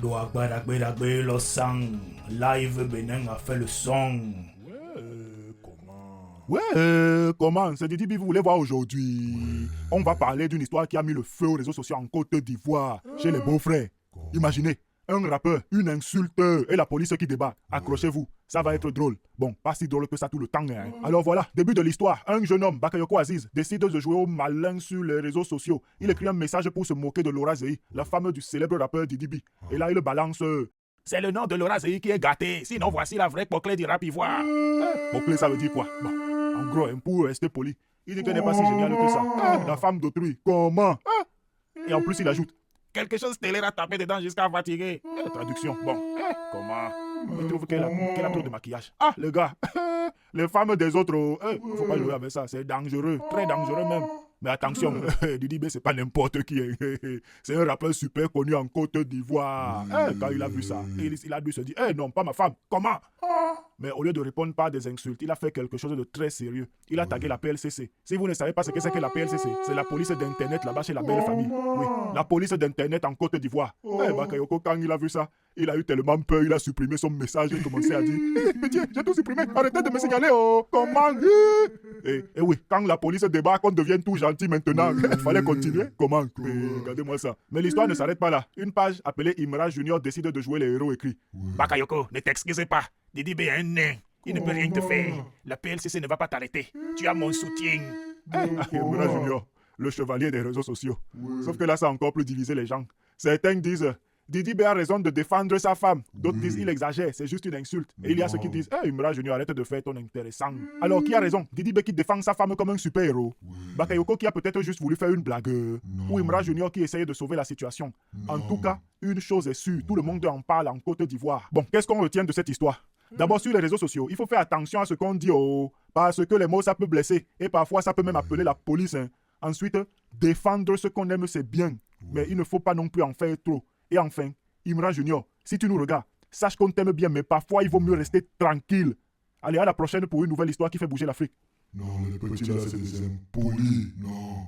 Douagbadagbe le sang. Live Bénin a fait le son. Comment c'est Didi B, vous voulez voir aujourd'hui? On va parler d'une histoire qui a mis le feu aux réseaux sociaux en Côte d'Ivoire, chez les beaux-frères. Imaginez, un rappeur, une insulte et la police qui débat. Accrochez-vous, ça va être drôle. Bon, pas si drôle que ça tout le temps. Hein. Alors voilà, début de l'histoire. Un jeune homme, Bakayoko Aziz, décide de jouer au malin sur les réseaux sociaux. Il écrit un message pour se moquer de Laura Zéhi, la femme du célèbre rappeur Didi B. Et là, il balance... C'est le nom de Laura Zéhi qui est gâté. Sinon, voici la vraie Poclé du rap ivoire. Poclé, ça veut dire quoi? Bon, en gros, pour rester poli, il dit qu'elle n'est pas si géniale que ça. La femme d'autrui, comment? Et en plus, il ajoute quelque chose télé a tapé dedans jusqu'à fatiguer. Traduction, bon, comment? Il trouve qu'elle a trop de maquillage. Ah, le gars, les femmes des autres, faut pas jouer avec ça, c'est dangereux, très dangereux même. Mais attention, Didi B, c'est pas n'importe qui. C'est un rappeur super connu en Côte d'Ivoire. Quand il a vu ça, il a dû se dire, non, pas ma femme, comment? Mais au lieu de répondre par des insultes, il a fait quelque chose de très sérieux. Il a tagué la PLCC. Si vous ne savez pas ce que c'est que la PLCC, c'est la police d'Internet là-bas chez la belle famille. Oui, la police d'Internet en Côte d'Ivoire. Bakayoko, quand il a vu ça, il a eu tellement peur, il a supprimé son message et commencé à dire pitié, j'ai tout supprimé, arrêtez de me signaler, comment? Et oui, quand la police débarque, on devient tout gentil maintenant. Il fallait continuer. Comment? Regardez-moi ça. Mais l'histoire ne s'arrête pas là. Une page appelée Imra Junior décide de jouer les héros écrits. Bakayoko, ne t'excusez pas. Didi B est un nain. Il ne peut rien te faire. La PLCC ne va pas t'arrêter. Tu as mon soutien. Imra Junior, le chevalier des réseaux sociaux. Sauf que là, ça a encore plus divisé les gens. Certains disent Didi B a raison de défendre sa femme. D'autres disent il exagère, c'est juste une insulte. Et il y a ceux qui disent Imra Junior, arrête de faire ton intéressant. Alors qui a raison? Didi B qui défend sa femme comme un super-héros. Bakayoko qui a peut-être juste voulu faire une blague. Ou Imra Junior qui essaye de sauver la situation. En tout cas, une chose est sûre, tout le monde en parle en Côte d'Ivoire. Bon, qu'est-ce qu'on retient de cette histoire? D'abord, sur les réseaux sociaux, il faut faire attention à ce qu'on dit, parce que les mots, ça peut blesser. Et parfois, ça peut même appeler la police. Ensuite, défendre ce qu'on aime, c'est bien. Mais il ne faut pas non plus en faire trop. Et enfin, Imra Junior, si tu nous regardes, sache qu'on t'aime bien, mais parfois, il vaut mieux rester tranquille. Allez, à la prochaine pour une nouvelle histoire qui fait bouger l'Afrique. Non, les petits là, c'est des impolis, non.